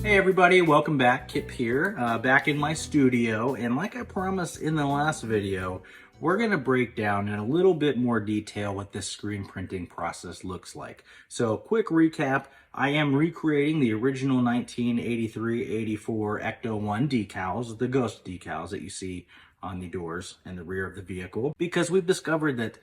Hey everybody, welcome back. Kip here, back in my studio, and like I promised in the last video, we're going to break down in a little bit more detail what this screen printing process looks like. So quick recap, I am recreating the original 1983-84 Ecto-1 decals, the ghost decals that you see on the doors and the rear of the vehicle, because we've discovered that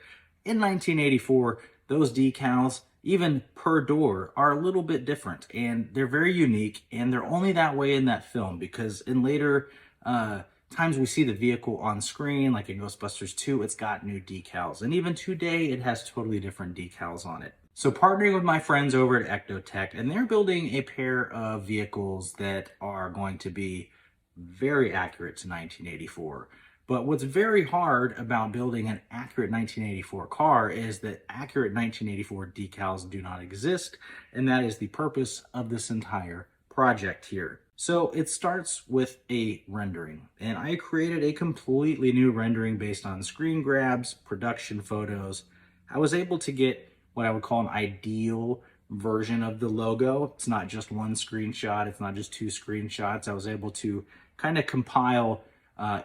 in 1984, those decals, even per door, are a little bit different, and they're very unique, and they're only that way in that film because in later times we see the vehicle on screen, like in Ghostbusters 2, it's got new decals, and even today it has totally different decals on it. So partnering with my friends over at Ecto-Tech, and they're building a pair of vehicles that are going to be very accurate to 1984. But what's very hard about building an accurate 1984 car is that accurate 1984 decals do not exist, and that is the purpose of this entire project here. So it starts with a rendering, and I created a completely new rendering based on screen grabs, production photos. I was able to get what I would call an ideal version of the logo. It's not just one screenshot, it's not just two screenshots. I was able to kind of compile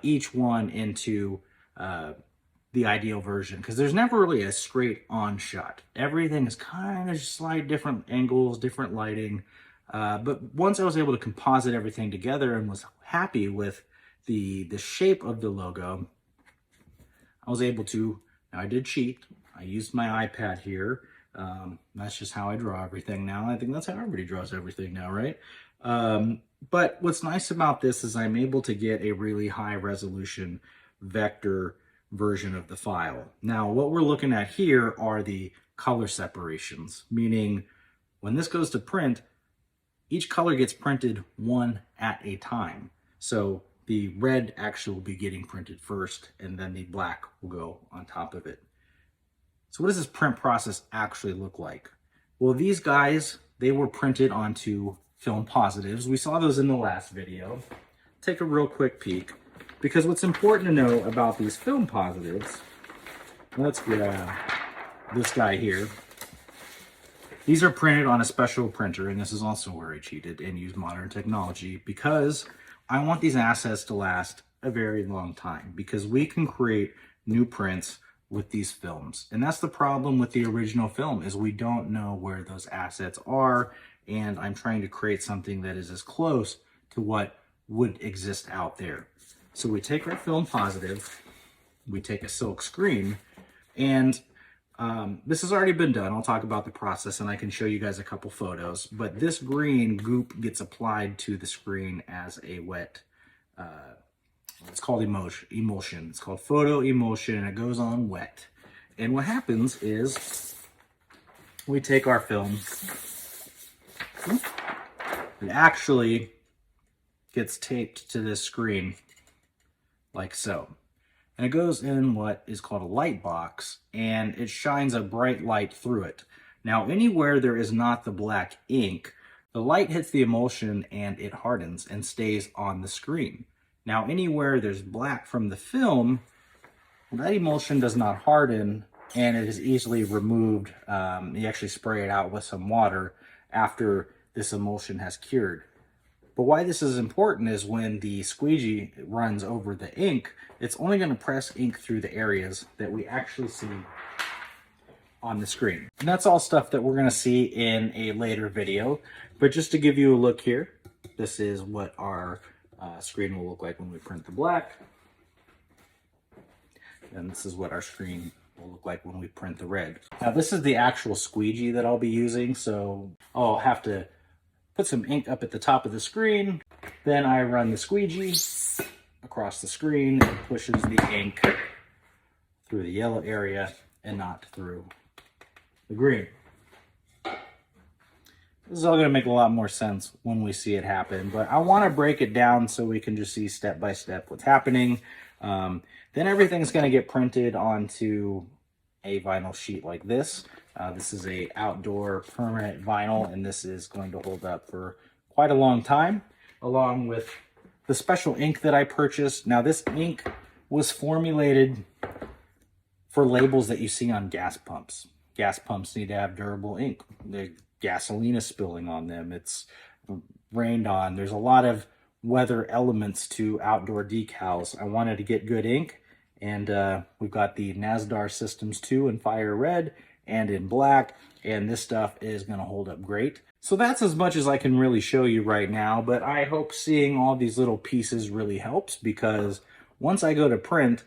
each one into the ideal version, because there's never really a straight on shot. Everything is kind of slight different angles, different lighting. But once I was able to composite everything together and was happy with the shape of the logo, I was able to, now I did cheat. I used my iPad here. That's just how I draw everything now. I think that's how everybody draws everything now, right? But what's nice about this is I'm able to get a really high resolution vector version of the file. Now, what we're looking at here are the color separations, meaning when this goes to print, each color gets printed one at a time. So the red actually will be getting printed first, and then the black will go on top of it. So what does this print process actually look like? Well, these guys, they were printed onto film positives. We saw those in the last video. Take a real quick peek, because what's important to know about these film positives, let's grab this guy here. These are printed on a special printer, and this is also where I cheated and used modern technology, because I want these assets to last a very long time, because we can create new prints with these films. And that's the problem with the original film, is we don't know where those assets are, and I'm trying to create something that is as close to what would exist out there. So we take our film positive, we take a silk screen, and this has already been done. I'll talk about the process and I can show you guys a couple photos, but this green goop gets applied to the screen as a wet, it's called emulsion. It's called photo emulsion, and it goes on wet. And what happens is we take our film, it actually gets taped to this screen like so. And it goes in what is called a light box, and it shines a bright light through it. Now, anywhere there is not the black ink, the light hits the emulsion and it hardens and stays on the screen. Now, anywhere there's black from the film, that emulsion does not harden, and it is easily removed. You actually spray it out with some water after this emulsion has cured. But why this is important is when the squeegee runs over the ink, it's only going to press ink through the areas that we actually see on the screen. And that's all stuff that we're going to see in a later video. But just to give you a look here, this is what our screen will look like when we print the black. And this is what our screen will look like when we print the red. Now, this is the actual squeegee that I'll be using, so I'll have to put some ink up at the top of the screen. Then I run the squeegee across the screen and pushes the ink through the yellow area and not through the green. This is all going to make a lot more sense when we see it happen, but I want to break it down so we can just see step by step what's happening. Then everything's going to get printed onto a vinyl sheet like this. This is a outdoor permanent vinyl, and this is going to hold up for quite a long time, along with the special ink that I purchased. Now, this ink was formulated for labels that you see on gas pumps. Gas pumps need to have durable ink. The gasoline is spilling on them. It's rained on. There's a lot of weather elements to outdoor decals. I wanted to get good ink, and we've got the Nasdar Systems 2 in fire red and in black, and this stuff is going to hold up great. So that's as much as I can really show you right now, but I hope seeing all these little pieces really helps, because once I go to print,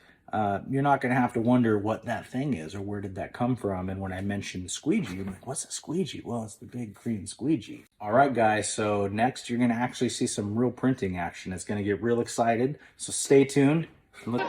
you're not going to have to wonder what that thing is or where did that come from. And when I mentioned squeegee, I'm like, what's a squeegee? Well, it's the big green squeegee. All right, guys, so next you're going to actually see some real printing action. It's going to get real excited, so stay tuned. Look.